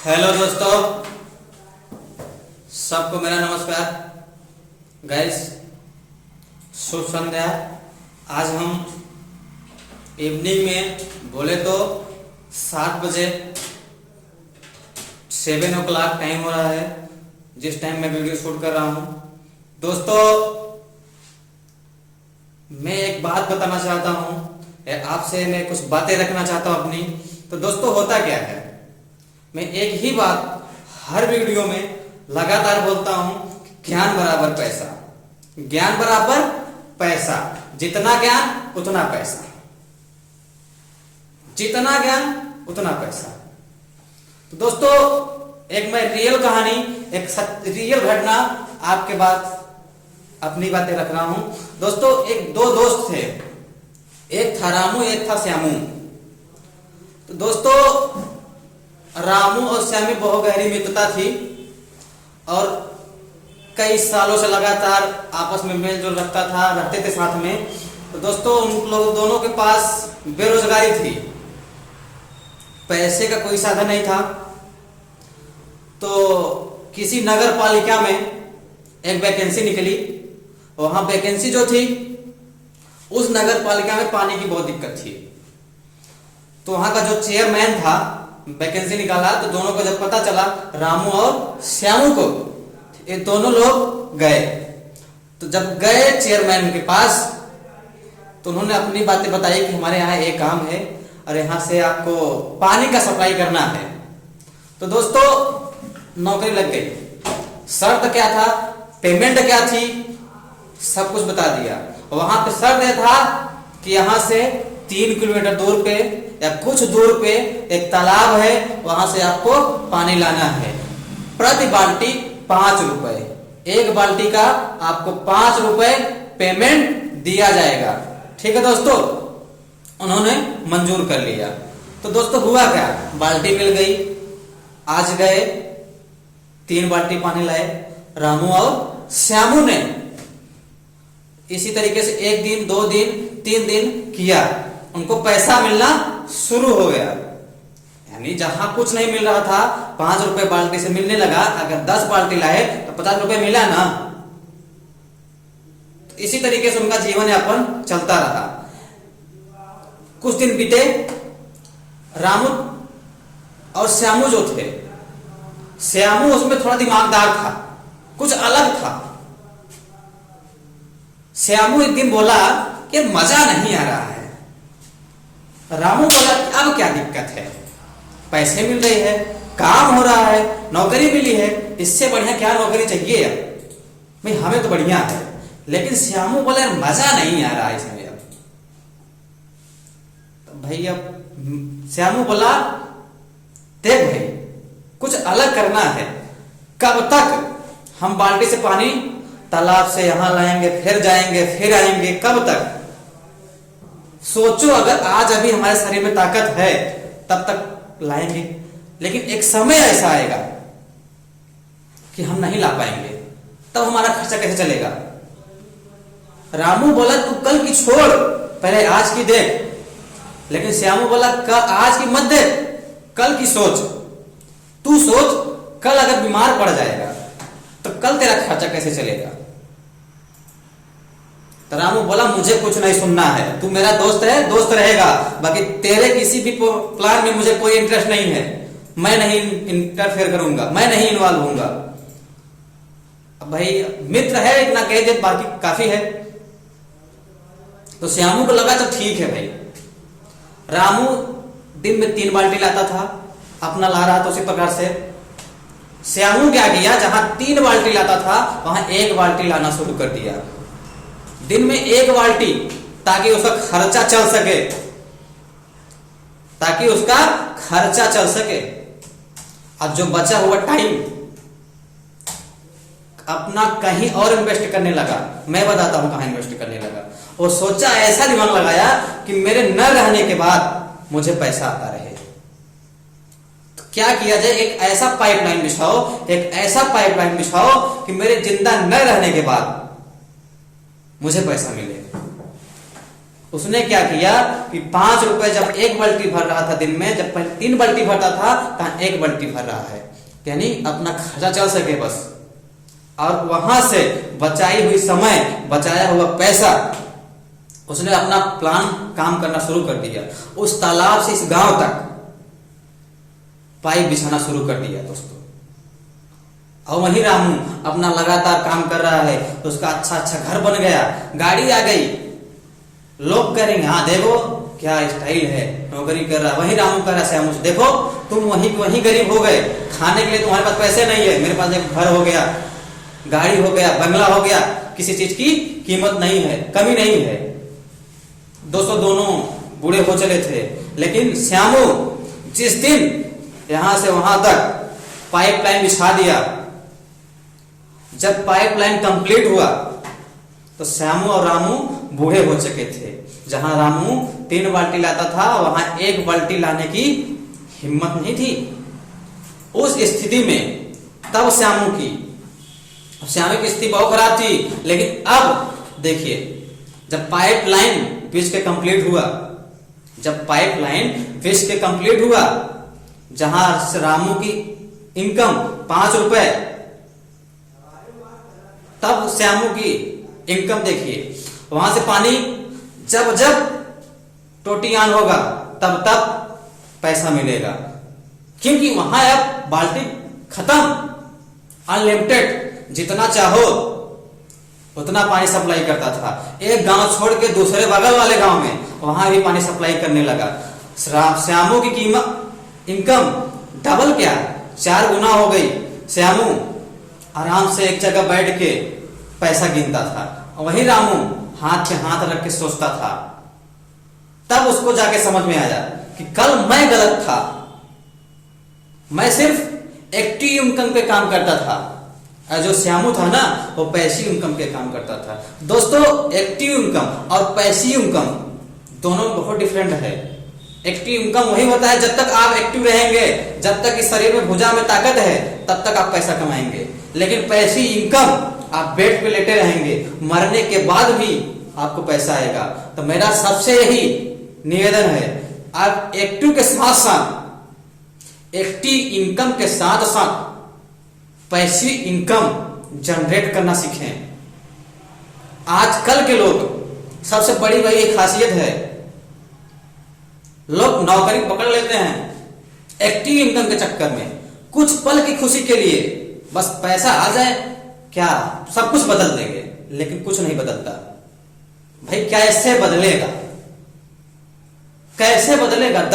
Hello दोस्तों, सबको मेरा नमस्कार। गाइस, शुभ संध्या। आज हम इवनिंग में बोले तो 7 बजे 7 o'clock टाइम हो रहा है, जिस टाइम मैं वीडियो शूट कर रहा हूं। दोस्तों, मैं एक बात बताना चाहता हूं, आपसे मैं कुछ बातें रखना चाहता हूं अपनी। तो दोस्तों, होता क्या है, मैं एक ही बात हर वीडियो में लगातार बोलता हूं, ज्ञान बराबर पैसा, ज्ञान बराबर पैसा, जितना ज्ञान उतना पैसा, जितना ज्ञान उतना पैसा। तो दोस्तों, एक मैं रियल कहानी, एक रियल घटना आपके बाद अपनी बातें रख रहा हूं। दोस्तों, एक दो दोस्त थे, एक था रामू, एक था श्यामू। तो दोस्तों, रामू और श्यामी बहुत गहरी मित्रता थी और कई सालों से लगातार आपस में मेल जोल रहते थे साथ में। तो दोस्तों, उन लोग दोनों के पास बेरोजगारी थी, पैसे का कोई साधन नहीं था। तो किसी नगर पालिका में एक वैकेंसी निकली। वहां वैकेंसी जो थी, उस नगर पालिका में पानी की बहुत दिक्कत थी। तो वहां का जो चेयरमैन था, वैकेंसी निकाला, तो दोनों को जब पता चला, रामू और श्यामू को, ये दोनों लोग गए। तो जब गए चेयरमैन के पास, तो उन्होंने अपनी बातें बताई कि हमारे यहाँ एक काम है और यहाँ से आपको पानी का सप्लाई करना है। तो दोस्तों, नौकरी लग गई। शर्त क्या था, पेमेंट क्या थी, सब कुछ बता दिया। वहां पे शर्त यह था कि यहाँ से 3 किलोमीटर दूर पे या कुछ दूर पे एक तालाब है, वहां से आपको पानी लाना है। प्रति बाल्टी 5 रुपए, एक बाल्टी का आपको 5 रुपए पेमेंट दिया जाएगा। ठीक है दोस्तों, उन्होंने मंजूर कर लिया। तो दोस्तों, हुआ क्या, बाल्टी मिल गई। आज गए, 3 बाल्टी पानी लाए रामू और श्यामू ने। इसी तरीके से 1 दिन, 2 दिन, 3 दिन किया, उनको पैसा मिलना शुरू हो गया। यानी जहां कुछ नहीं मिल रहा था, 5 रुपए बाल्टी से मिलने लगा। अगर 10 बाल्टी लाए तो 50 रुपए मिला ना। तो इसी तरीके से उनका जीवन यापन चलता रहा। कुछ दिन बीते, रामू और श्यामू जो थे, श्यामू उसमें थोड़ा दिमागदार था, कुछ अलग था। श्यामू एक दिन बोला कि मजा नहीं आ रहा है। रामू बोला कि अब क्या दिक्कत है, पैसे मिल रहे हैं, काम हो रहा है, नौकरी मिली है, इससे बढ़िया क्या नौकरी चाहिए यार, भाई हमें तो बढ़िया है। लेकिन श्यामू बोला मजा नहीं आ रहा है इसमें। अब तो भाई, अब श्यामू बोला, देख भाई, कुछ अलग करना है। कब तक हम बाल्टी से पानी तालाब से यहां लाएंगे, फिर जाएंगे, फिर आएंगे, कब तक? सोचो, अगर आज अभी हमारे शरीर में ताकत है तब तक लाएंगे, लेकिन एक समय ऐसा आएगा कि हम नहीं ला पाएंगे, तब हमारा खर्चा कैसे चलेगा? रामू बोला, तू कल की छोड़, पहले आज की देख। लेकिन श्यामू बोला, आज की मत देख, कल की सोच। तू सोच, कल अगर बीमार पड़ जाएगा तो कल तेरा खर्चा कैसे चलेगा? तो रामू बोला, मुझे कुछ नहीं सुनना है, तू मेरा दोस्त है, दोस्त रहेगा, बाकी तेरे किसी भी प्लान में मुझे कोई इंटरेस्ट नहीं है। मैं नहीं इंटरफेयर करूंगा, मैं नहीं इन्वॉल्व होऊंगा। अब भाई, मित्र है, इतना कह दे, बाकी काफी है। तो श्यामू को लगा, तो ठीक है भाई। रामू दिन में 3 बाल्टी लाता था, अपना ला रहा था उसी प्रकार से। श्यामू क्या किया, जहां 3 बाल्टी लाता था वहां 1 बाल्टी लाना शुरू कर दिया। दिन में 1 बाल्टी, ताकि उसका खर्चा चल सके, ताकि उसका खर्चा चल सके। अब जो बचा हुआ टाइम अपना कहीं और इन्वेस्ट करने लगा। मैं बताता हूं कहां इन्वेस्ट करने लगा। वो सोचा, ऐसा दिमाग लगाया कि मेरे न रहने के बाद मुझे पैसा आता रहे। तो क्या किया जाए, एक ऐसा पाइपलाइन बिछाओ, एक ऐसा पाइपलाइन बिछाओ कि मेरे जिंदा न रहने के बाद मुझे पैसा मिले। उसने क्या किया कि 5 रुपए जब एक बाल्टी भर रहा था दिन में, जब पहले 3 बाल्टी भरता था कहा 1 बाल्टी भर रहा है, यानी अपना खर्चा चल सके बस। और वहां से बचाई हुई समय, बचाया हुआ पैसा, उसने अपना प्लान काम करना शुरू कर दिया। उस तालाब से इस गांव तक पाइप बिछाना शुरू कर दिया दोस्तों। और वही रामू अपना लगातार काम कर रहा है, तो उसका अच्छा घर बन गया, गाड़ी आ गई, लोग करेंगे हाँ देखो क्या स्टाइल है, नौकरी कर रहा है। वही रामू कर रहा है श्यामू से, देखो तुम वही गरीब हो गए, खाने के लिए तुम्हारे पास पैसे नहीं है, मेरे पास एक घर हो गया, गाड़ी हो गया, बंगला हो गया, किसी चीज की कीमत नहीं है, कमी नहीं है। दोस्तों दोनों बूढ़े हो चले थे, लेकिन श्यामू जिस दिन यहां से वहां तक पाइपलाइन बिछा दिया, जब पाइपलाइन कंप्लीट हुआ तो श्यामू और रामू बूढ़े हो चुके थे। जहां रामू 3 बाल्टी लाता था, वहां 1 बाल्टी लाने की हिम्मत नहीं थी। उस स्थिति में तब श्यामू की स्थिति बहुत खराब थी। लेकिन अब देखिए, जब पाइपलाइन बिछ के कंप्लीट हुआ, जहां रामू की इनकम 5 रुपए, तब श्यामू की इनकम देखिए, वहां से पानी जब टोटी ऑन होगा तब पैसा मिलेगा, क्योंकि वहां अब बाल्टी खत्म, अनलिमिटेड, जितना चाहो उतना पानी सप्लाई करता था। एक गांव छोड़ के दूसरे बगल वाले गांव में वहां भी पानी सप्लाई करने लगा। श्यामू की कीमत इनकम डबल क्या 4 गुना हो गई। श्यामू आराम से एक जगह बैठ के पैसा गिनता था, वही रामू हाथ पे हाथ रख के सोचता था। तब उसको जाके समझ में आया कि कल मैं गलत था, मैं सिर्फ एक्टिव इनकम पे काम करता था, और जो श्यामू था ना वो पैसिव इनकम पे काम करता था। दोस्तों एक्टिव इनकम और पैसिव इनकम दोनों बहुत डिफरेंट है। एक्टिव इनकम वही होता है जब तक आप एक्टिव रहेंगे, जब तक इस शरीर में भुजा में ताकत है तब तक आप पैसा कमाएंगे। लेकिन पैसिव इनकम, आप बेड पे लेटे रहेंगे, मरने के बाद भी आपको पैसा आएगा। तो मेरा सबसे यही निवेदन है, आप एक्टिव के साथ साथ, एक्टिव इनकम के साथ साथ पैसिव इनकम जनरेट करना सीखें। आजकल के लोग सबसे बड़ी वही खासियत है, लोग नौकरी पकड़ लेते हैं एक्टिव इनकम के चक्कर में, कुछ पल की खुशी के लिए, बस पैसा आ जाए क्या सब कुछ बदल देंगे, लेकिन कुछ नहीं बदलता। भाई कैसे बदलेगा, कैसे बदलेगा?